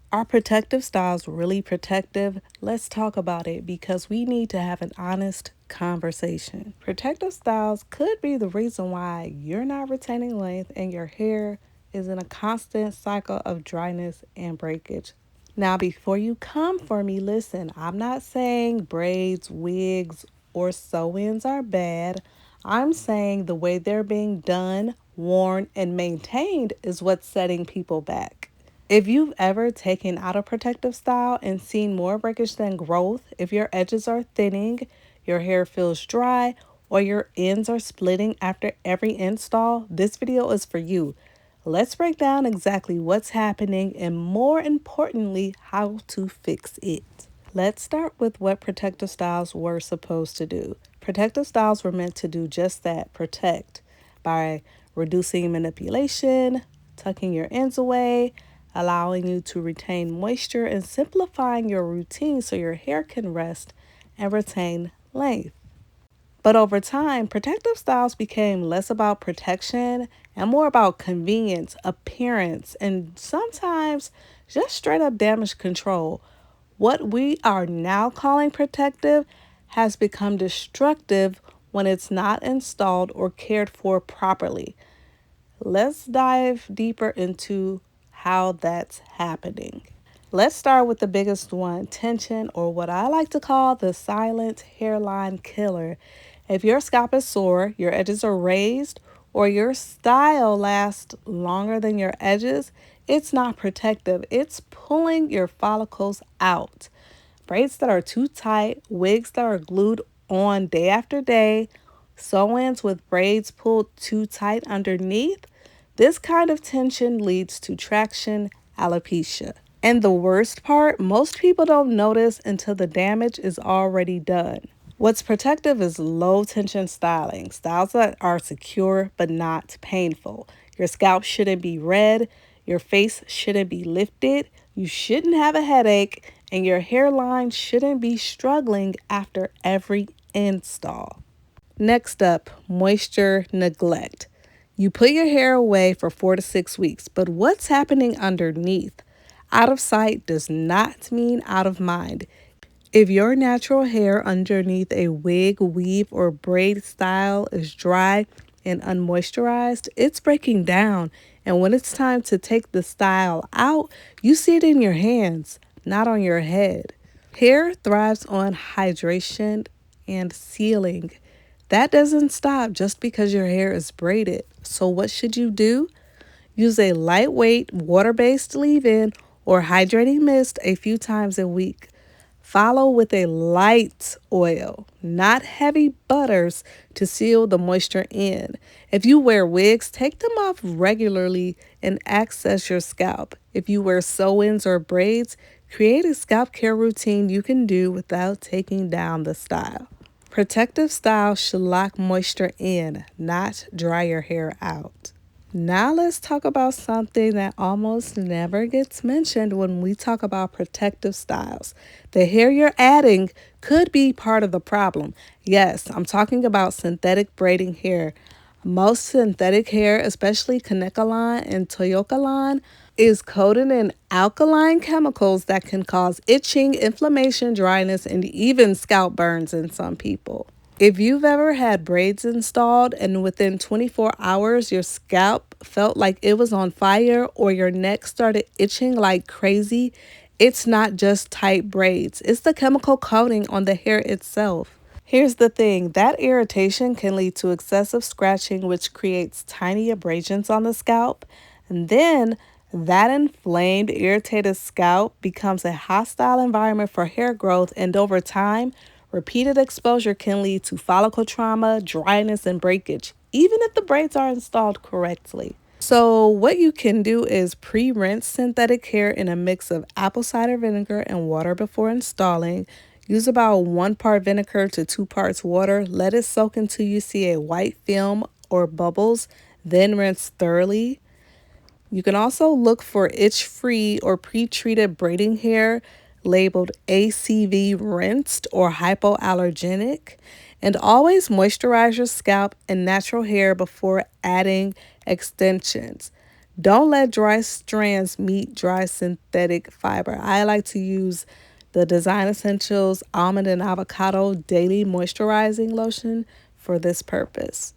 Are protective styles really protective? Let's talk about it because we need to have an honest conversation. Protective styles could be the reason why you're not retaining length and your hair is in a constant cycle of dryness and breakage. Now, before you come for me, listen, I'm not saying braids, wigs, or sew ins are bad. I'm saying the way they're being done, worn, and maintained is what's setting people back. If you've ever taken out a protective style and seen more breakage than growth, if your edges are thinning, your hair feels dry, or your ends are splitting after every install, this video is for you. Let's break down exactly what's happening and, more importantly, how to fix it. Let's start with what protective styles were supposed to do. Protective styles were meant to do just that, protect, by reducing manipulation, tucking your ends away, allowing you to retain moisture, and simplifying your routine so your hair can rest and retain length. But over time, protective styles became less about protection and more about convenience, appearance, and sometimes just straight up damage control. What we are now calling protective has become destructive when it's not installed or cared for properly. Let's dive deeper into how that's happening. Let's start with the biggest one, tension, or what I like to call the silent hairline killer. If your scalp is sore, your edges are raised, or your style lasts longer than your edges, it's not protective. It's pulling your follicles out. Braids that are too tight, wigs that are glued on day after day, sew-ins with braids pulled too tight underneath. This kind of tension leads to traction alopecia. And the worst part, most people don't notice until the damage is already done. What's protective is low tension styling, styles that are secure but not painful. Your scalp shouldn't be red, your face shouldn't be lifted, you shouldn't have a headache, and your hairline shouldn't be struggling after every install. Next up, moisture neglect. You put your hair away for 4 to 6 weeks, but what's happening underneath? Out of sight does not mean out of mind. If your natural hair underneath a wig, weave, or braid style is dry and unmoisturized, it's breaking down. And when it's time to take the style out, you see it in your hands, not on your head. Hair thrives on hydration and sealing. That doesn't stop just because your hair is braided. So what should you do? Use a lightweight water-based leave-in or hydrating mist a few times a week. Follow with a light oil, not heavy butters, to seal the moisture in. If you wear wigs, take them off regularly and access your scalp. If you wear sew-ins or braids, create a scalp care routine you can do without taking down the style. Protective styles should lock moisture in, not dry your hair out. Now let's talk about something that almost never gets mentioned when we talk about protective styles. The hair you're adding could be part of the problem. Yes, I'm talking about synthetic braiding hair. Most synthetic hair, especially Kanekalon and Toyokalon, is coated in alkaline chemicals that can cause itching, inflammation, dryness, and even scalp burns in some people. If you've ever had braids installed and within 24 hours your scalp felt like it was on fire or your neck started itching like crazy, it's not just tight braids. It's the chemical coating on the hair itself. Here's the thing, that irritation can lead to excessive scratching, which creates tiny abrasions on the scalp. And then that inflamed, irritated scalp becomes a hostile environment for hair growth, and over time, repeated exposure can lead to follicle trauma, dryness, and breakage, even if the braids are installed correctly. So what you can do is pre-rinse synthetic hair in a mix of apple cider vinegar and water before installing. Use about 1 part vinegar to 2 parts water. Let it soak until you see a white film or bubbles, then rinse thoroughly. You can also look for itch-free or pre-treated braiding hair labeled ACV rinsed or hypoallergenic. And always moisturize your scalp and natural hair before adding extensions. Don't let dry strands meet dry synthetic fiber. I like to use the Design Essentials Almond and Avocado Daily Moisturizing Lotion for this purpose.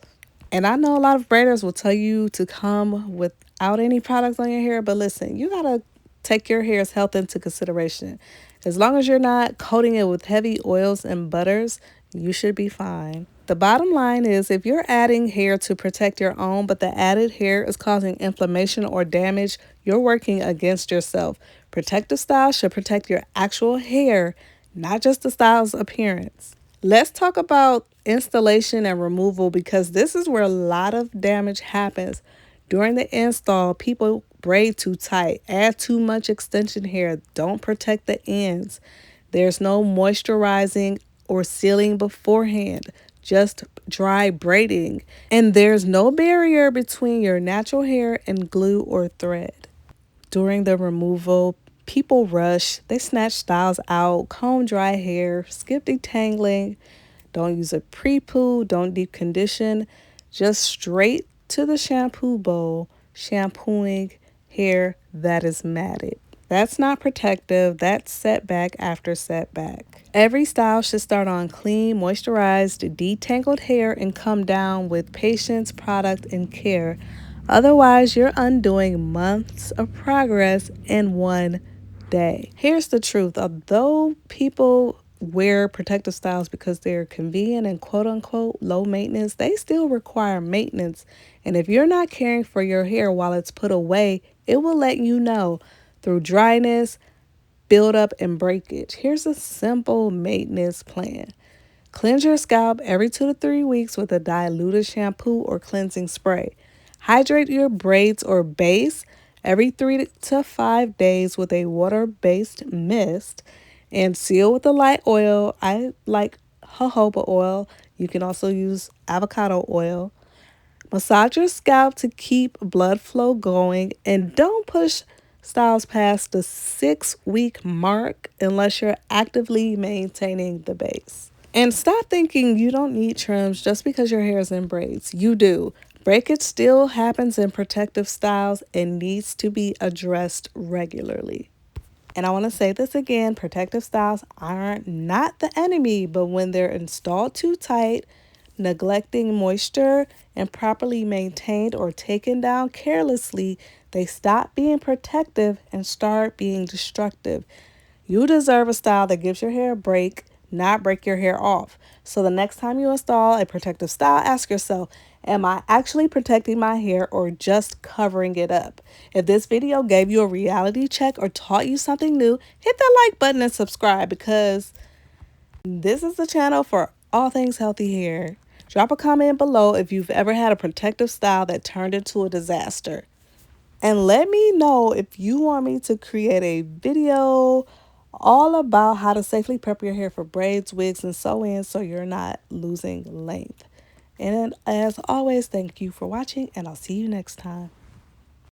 And I know a lot of braiders will tell you to come without any products on your hair, but listen, you gotta take your hair's health into consideration. As long as you're not coating it with heavy oils and butters, you should be fine. The bottom line is if you're adding hair to protect your own, but the added hair is causing inflammation or damage, you're working against yourself. Protective style should protect your actual hair, not just the style's appearance. Let's talk about installation and removal because this is where a lot of damage happens. During the install, people braid too tight, add too much extension hair, don't protect the ends. There's no moisturizing or sealing beforehand, just dry braiding. And there's no barrier between your natural hair and glue or thread. During the removal, people rush, they snatch styles out, comb dry hair, skip detangling, don't use a pre-poo, don't deep condition, just straight to the shampoo bowl, shampooing hair that is matted. That's not protective, that's setback after setback. Every style should start on clean, moisturized, detangled hair and come down with patience, product, and care. Otherwise, you're undoing months of progress in one day. Here's the truth. Although people wear protective styles because they're convenient and quote unquote low maintenance, they still require maintenance. And if you're not caring for your hair while it's put away, it will let you know through dryness, buildup, and breakage. Here's a simple maintenance plan. Cleanse your scalp every 2 to 3 weeks with a diluted shampoo or cleansing spray. Hydrate your braids or base every 3 to 5 days with a water-based mist and seal with a light oil. I like jojoba oil. You can also use avocado oil. Massage your scalp to keep blood flow going and don't push styles past the 6 week mark unless you're actively maintaining the base. And stop thinking you don't need trims just because your hair is in braids. You do. Breakage still happens in protective styles and needs to be addressed regularly. And I want to say this again, protective styles are not the enemy, but when they're installed too tight, neglecting moisture, and properly maintained or taken down carelessly, they stop being protective and start being destructive. You deserve a style that gives your hair a break, not break your hair off. So the next time you install a protective style, ask yourself, am I actually protecting my hair or just covering it up? If this video gave you a reality check or taught you something new, hit that like button and subscribe because this is the channel for all things healthy hair. Drop a comment below if you've ever had a protective style that turned into a disaster. And let me know if you want me to create a video all about how to safely prep your hair for braids, wigs, and sew-ins so you're not losing length. And as always, thank you for watching, and I'll see you next time.